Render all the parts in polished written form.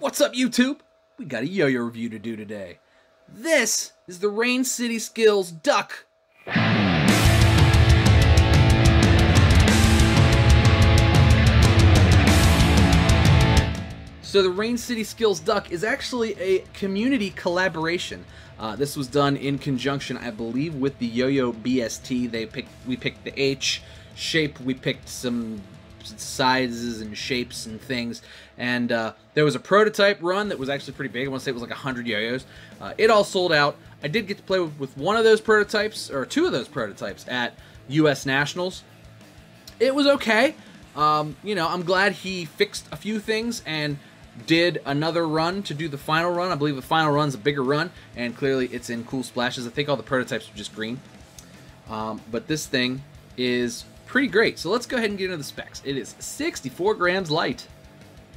What's up, YouTube? We got a yo-yo review to do today. This is the Rain City Skills Ducc. So the Rain City Skills Ducc is actually a community collaboration. This was done in conjunction, I believe, with the YoYo We picked the H shape. We picked some sizes and shapes and things, and there was a prototype run that was actually pretty big. I want to say it was like 100 yo-yos. It all sold out. I did get to play with one of those prototypes, or two of those prototypes, at US Nationals. It was okay. You know, I'm glad he fixed a few things and did another run to do the final run. I believe the final run's a bigger run, and clearly it's in cool splashes. I think all the prototypes were just green. But this thing is pretty great. So let's go ahead and get into the specs. It is 64 grams light.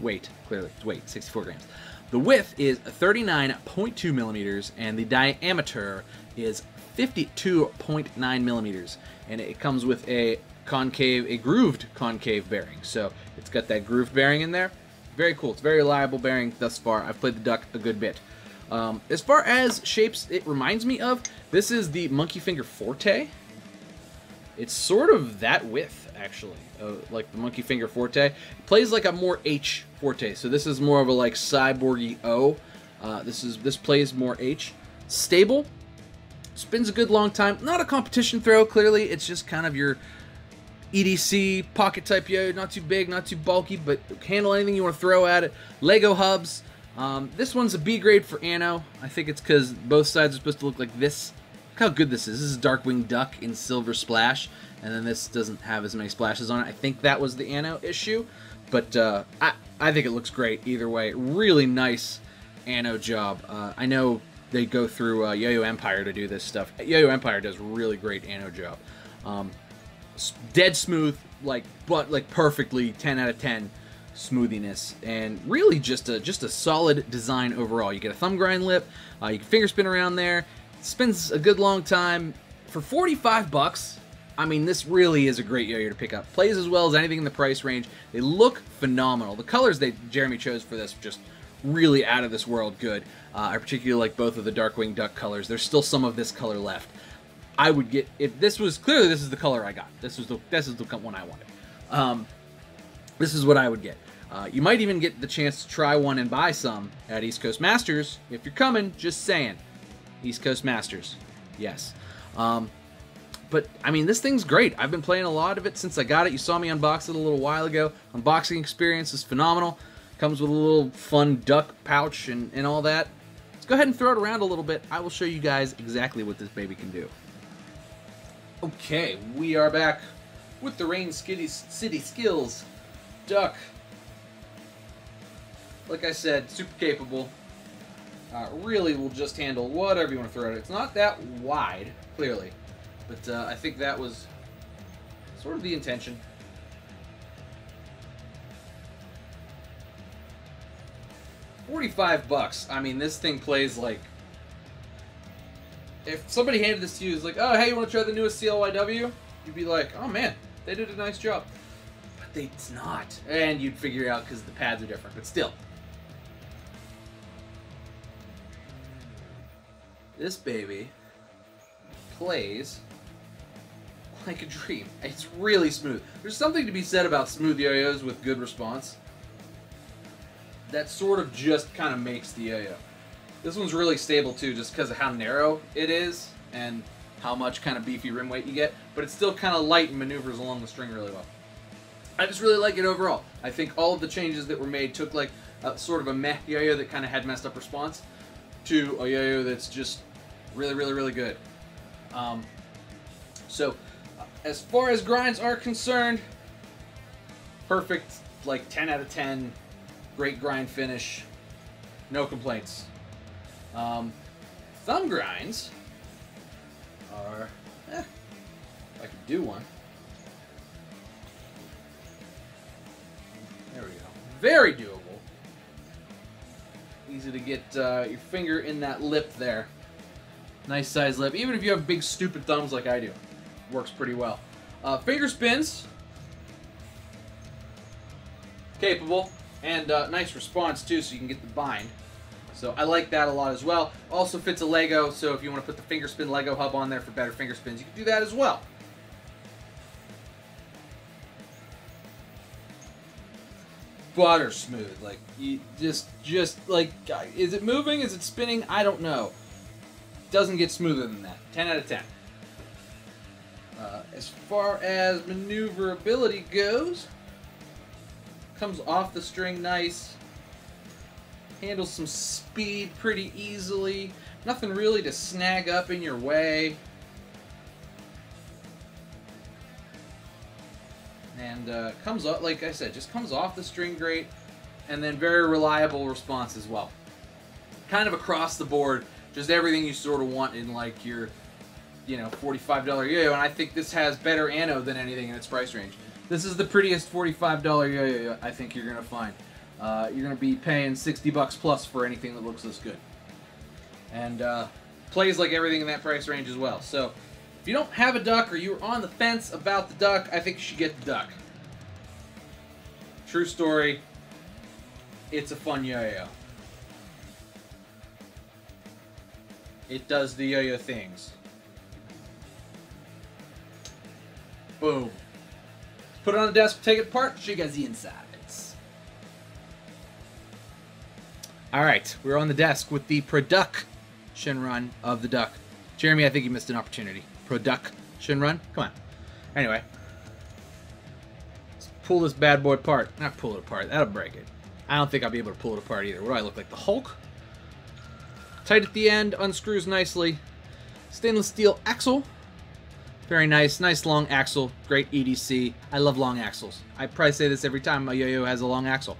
Weight, clearly, it's weight, 64 grams. The width is 39.2 millimeters, and the diameter is 52.9 millimeters. And it comes with a grooved concave bearing. So it's got that grooved bearing in there. Very cool. It's a very reliable bearing thus far. I've played the Ducc a good bit. As far as shapes, it reminds me of, this is the Monkey Finger Forte. It's sort of that width, actually, like the Monkey Finger Forte. It plays like a more H Forte, so this is more of a like cyborgy O. This plays more H. Stable, spins a good long time. Not a competition throw, clearly. It's just kind of your EDC pocket type yo, not too big, not too bulky, but handle anything you want to throw at it. Lego hubs. This one's a B grade for Anno. I think it's because both sides are supposed to look like this. Look how good this is. This is Darkwing Duck in silver splash, and then this doesn't have as many splashes on it. I think that was the Anno issue, but I think it looks great either way. Really nice Anno job. I know they go through YoYo Empire to do this stuff. YoYo Empire does a really great Anno job. Dead smooth, like perfectly 10 out of 10 smoothiness, and really just a solid design overall. You get a thumb grind lip, you can finger spin around there. It spins a good long time. For 45 bucks, I mean, this really is a great yo-yo to pick up. Plays as well as anything in the price range. They look phenomenal. The colors Jeremy chose for this just really out of this world good. I particularly like both of the Darkwing Duck colors. There's still some of this color left. I would get, if this was, clearly this is the color I got. This is the one I wanted. This is what I would get. You might even get the chance to try one and buy some at East Coast Masters. If you're coming, just saying. East Coast Masters. Yes. But, I mean, this thing's great. I've been playing a lot of it since I got it. You saw me unbox it a little while ago. Unboxing experience is phenomenal. Comes with a little fun duck pouch and all that. Let's go ahead and throw it around a little bit. I will show you guys exactly what this baby can do. Okay, we are back with the Rain City Skills Ducc. Like I said, super capable. Really will just handle whatever you want to throw at it. It's not that wide, clearly, but I think that was sort of the intention. $45. I mean, this thing plays like, if somebody handed this to you, it's like, oh, hey, you want to try the newest CLYW? You'd be like, oh man, they did a nice job. But it's not. And you'd figure it out because the pads are different, but still. This baby plays like a dream. It's really smooth. There's something to be said about smooth yo-yos with good response. That sort of just kind of makes the yo-yo. This one's really stable too, just because of how narrow it is and how much kind of beefy rim weight you get, but it's still kind of light and maneuvers along the string really well. I just really like it overall. I think all of the changes that were made took like sort of a meh yo-yo that kind of had messed up response to a yo-yo that's just really, really, really good. So as far as grinds are concerned, perfect, like 10 out of 10, great grind finish, no complaints. Thumb grinds are, if I could do one. There we go. Very doable. Easy to get your finger in that lip there. Nice size lip. Even if you have big stupid thumbs like I do, works pretty well. Finger spins. Capable. And nice response too, so you can get the bind. So I like that a lot as well. Also fits a Lego, so if you want to put the finger spin Lego hub on there for better finger spins, you can do that as well. Butter smooth, like you just like, is it moving? Is it spinning? I don't know. Doesn't get smoother than that. 10 out of 10. As far as maneuverability goes, comes off the string nice. Handles some speed pretty easily. Nothing really to snag up in your way. And comes up, like I said, just comes off the string great. And then very reliable response as well. Kind of across the board, just everything you sort of want in like your, you know, $45 yo-yo. And I think this has better anode than anything in its price range. This is the prettiest $45 yo-yo I think you're going to find. You're going to be paying 60 bucks plus for anything that looks this good. And plays like everything in that price range as well. So if you don't have a Ducc or you're on the fence about the Ducc, I think you should get the Ducc. True story. It's a fun yo-yo. It does the yo-yo things. Boom. Put it on the desk, take it apart, show you guys the insides. Alright, we're on the desk with the production run of the Ducc. Jeremy, I think you missed an opportunity. Production run? Come on. Anyway. Let's pull this bad boy apart. Not pull it apart, that'll break it. I don't think I'll be able to pull it apart either. What do I look like, the Hulk? Tight at the end, unscrews nicely. Stainless steel axle. Very nice. Nice long axle. Great EDC. I love long axles. I probably say this every time my yo-yo has a long axle.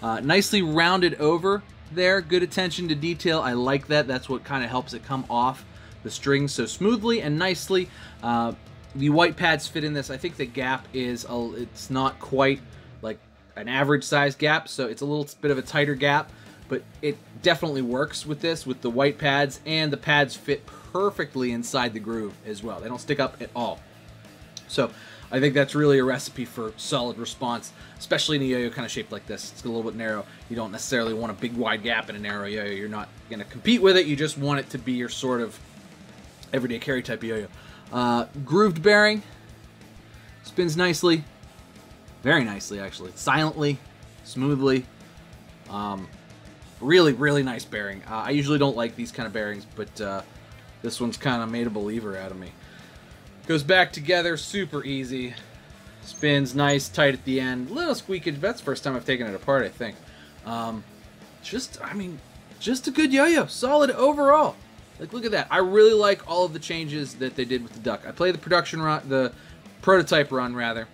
Nicely rounded over there. Good attention to detail. I like that. That's what kind of helps it come off the strings so smoothly and nicely. The white pads fit in this. I think the gap is, it's not quite like an average size gap, so it's a little bit of a tighter gap, but it definitely works with this, with the white pads, and the pads fit perfectly inside the groove as well. They don't stick up at all. So I think that's really a recipe for solid response, especially in a yo-yo kind of shaped like this. It's a little bit narrow. You don't necessarily want a big wide gap in a narrow yo-yo. You're not going to compete with it. You just want it to be your sort of everyday carry type yo-yo. Grooved bearing. Spins nicely. Very nicely, actually. Silently. Smoothly. Really, really nice bearing. I usually don't like these kind of bearings, but this one's kind of made a believer out of me. Goes back together, super easy. Spins nice, tight at the end. Little squeakage. That's the first time I've taken it apart, I think. Just a good yo-yo. Solid overall. Like, look at that. I really like all of the changes that they did with the Ducc. I played the production run, the prototype run, rather.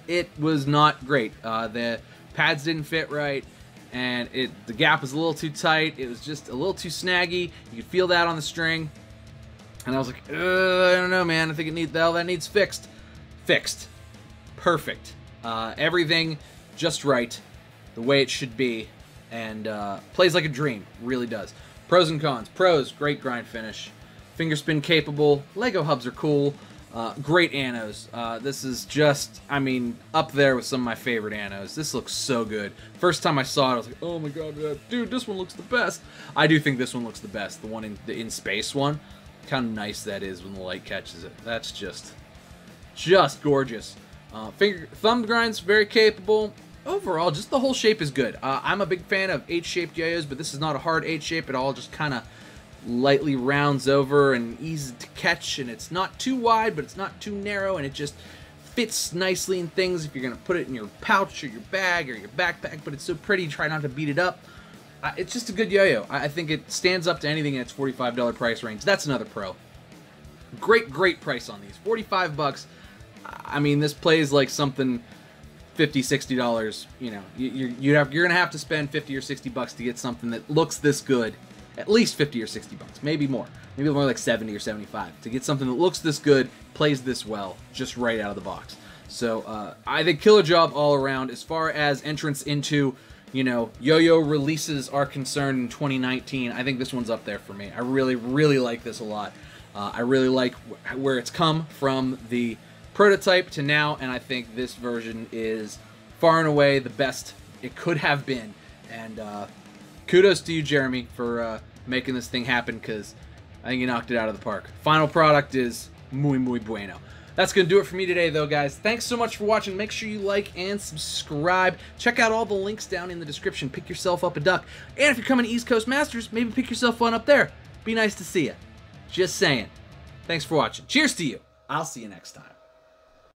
It was not great. The pads didn't fit right, and the gap was a little too tight. It was just a little too snaggy. You could feel that on the string. And I was like, I don't know, man. I think that needs fixed. Fixed. Perfect. Everything just right, the way it should be, and plays like a dream. Really does. Pros and cons. Pros, great grind finish. Finger spin capable. Lego hubs are cool. Great anos. This is just, I mean, up there with some of my favorite anos. This looks so good. First time I saw it, I was like, oh my god, dude, this one looks the best. I do think this one looks the best. The one in space one. Look how nice that is when the light catches it. That's just gorgeous. Thumb grinds, very capable. Overall, just the whole shape is good. I'm a big fan of H-shaped yo-yos, but this is not a hard H-shape. It all just kind of lightly rounds over and easy to catch, and it's not too wide, but it's not too narrow, and it just fits nicely in things if you're going to put it in your pouch or your bag or your backpack, but it's so pretty, try not to beat it up. It's just a good yo-yo. I think it stands up to anything in its $45 price range. That's another pro. Great price on these. 45 bucks. I mean, this plays like something $50, $60. You know, you're going to have to spend 50 or 60 bucks to get something that looks this good. At least 50 or 60 bucks, maybe more. Maybe more like 70 or 75 to get something that looks this good, plays this well, just right out of the box. So I think killer job all around. As far as entrance into, you know, yo-yo releases are concerned in 2019, I think this one's up there for me. I really like this a lot. I really like where it's come from the prototype to now, and I think this version is far and away the best it could have been. And kudos to you, Jeremy, for making this thing happen, because I think you knocked it out of the park. Final product is muy bueno. That's going to do it for me today, though, guys. Thanks so much for watching. Make sure you like and subscribe. Check out all the links down in the description. Pick yourself up a Ducc. And if you're coming to East Coast Masters, maybe pick yourself one up there. Be nice to see you. Just saying. Thanks for watching. Cheers to you. I'll see you next time.